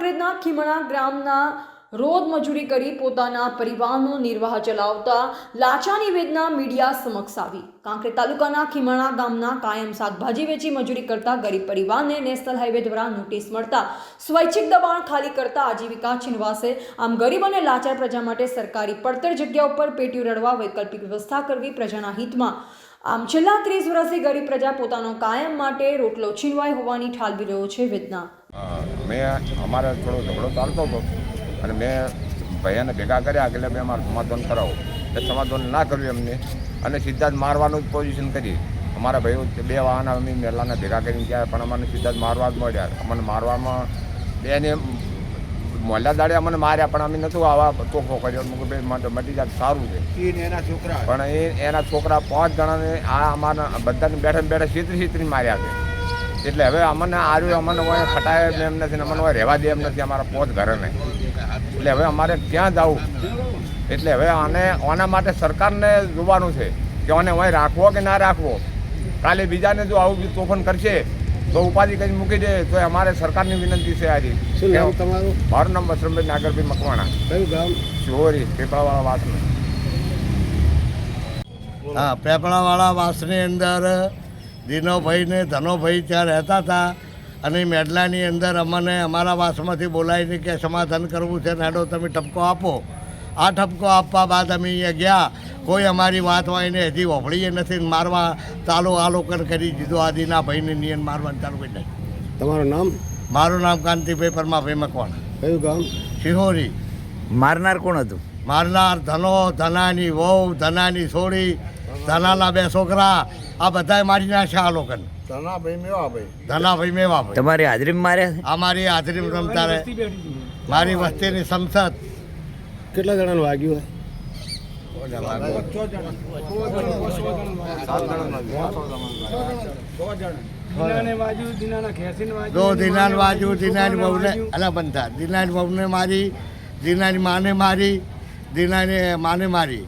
કાંકરેજના ખીમણા ગામના રોજ મજૂરી કરી પોતાના પરિવારનો નિર્વાહ ચલાવતા લાચાની વેદના મીડિયા સમક્ષ આવી। કાંકરેજ તાલુકાના ખીમણા ગામના કાયમ શાકભાજી વેચી મજૂરી કરતા ગરીબ પરિવારને નેશનલ હાઈવે દ્વારા નોટિસ મળતા સ્વૈચ્છિક દબાણ ખાલી કરતા આજીવિકા છીનવાશે। આમ ગરીબ અને લાચાર પ્રજા માટે સરકારી પડતર જગ્યા ઉપર પેટીઓ રળવા વૈકલ્પિક વ્યવસ્થા કરવી પ્રજાના હિતમાં। આમ છેલ્લા 30 વર્ષથી ગરીબ પ્રજા પોતાનો કાયમ માટે રોટલો છીનવાય હોવાની ઠાલવી રહ્યો છે વેદના। મેં અમારે થોડો ઝઘડો ચાલતો હતો અને મેં ભાઈને ભેગા કર્યા એટલે મેં અમારું સમાધાન કરાવો એ સમાધાન ના કર્યું એમને અને સીધા જ મારવાનું જ પોઝિશન કરી। અમારા ભાઈઓ 2 વાહન અમે મેલાને ભેગા કરીને ગયા પણ અમને સીધા જ મારવા જ મળ્યા। અમને મારવામાં બેને મોહલ્લા દાડે અમને માર્યા પણ અમે નહોતું આવા તોફો કર્યો। ભાઈ માટે મટી જાય સારું છે પણ એના છોકરા 5 જણાને આ અમારા બધાને બેઠા છેતરી માર્યા છે। એટલે હવે અમને આર્યું અમને હોય ખટાય એમ નથી, અમને હોય રહેવા દે એમ નથી અમારા 5 ઘરે નહીં। એટલે હવે અમારે ક્યાં જવું? એટલે હવે આના માટે સરકારને જોવાનું છે કે આને હોય રાખવો કે ના રાખવો। કાલે બીજાને જો આવું તોફાન કરશે તો ઉપાધિ કરી મૂકી દે તો અમારે સરકારની વિનંતી છે આજે। શું નામ તમારું? મારું નામ બસરમભાઈ નાગરભાઈ મકવાણા। કયું ગામ? શિહોરી પેપળાવાળા વાસનું। હા, પેપળાવાળા વાસની અંદર દિનોભાઈ ને ધનોભાઈ ત્યાં રહેતા હતા અને મેડલાની અંદર અમને અમારા વાસમાંથી બોલાવીને કે સમાધાન કરવું છે હેડો તમે ઠપકો આપો। આ ઠપકો આપવા બાદ અમે અહીંયા ગયા, કોઈ અમારી વાત વાઈને હજી વફળીએ નથી, મારવા ચાલુ આ લોકોને કરી દીધું। આદિના ભાઈને નિયન મારવાનું ચાલુ કરી નાખ્યું। તમારું નામ? મારું નામ કાંતિભાઈ પરમાભાઈ મકવાણા। કયું ગામ? શિહોરી। મારનાર કોણ હતું? મારનાર ધનાની વહુ, ધનાની છોડી, ધનાના 2 છોકરા, આ બધાએ મારી નાખ્યા આ લોકોને। ધનાભાઈ મેવાભાઈ તમારી હાજરીમાં માર્યા? અમારી હાજરીમાં રમતા રહે મારી વસ્તીની સંસદ। કેટલા જણાને વાગ્યું? દિનાન વાજુ, દિનાની વહુને અલા બંધા, દિનાની વહુને મારી, દિનાની માને મારી, દિનાની માને મારી,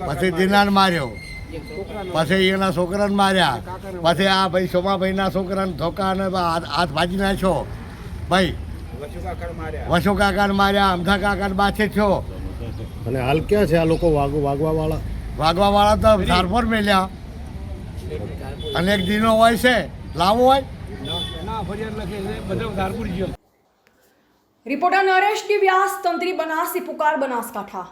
પછી દિનાન માર્યો, પછી એના છોકરાને માર્યા, પછી આ ભાઈ સોમાભાઈના છોકરાને ધોકાને હાથ ભાજી નાખ્યો ભાઈ, વસુ કાકાને માર્યા, અમથા કાકાને બાછે થયો। અને હાલ ક્યાં છે આ લોકો વાગવાવાળા તો ધારપોર મેલ્યા અને એક દિનો હોય છે લાવો હોય રિપોર્ટર નરેશ ડી વ્યાસ, તંત્રી બનાસથી પુકાર, બનાસકાંઠા।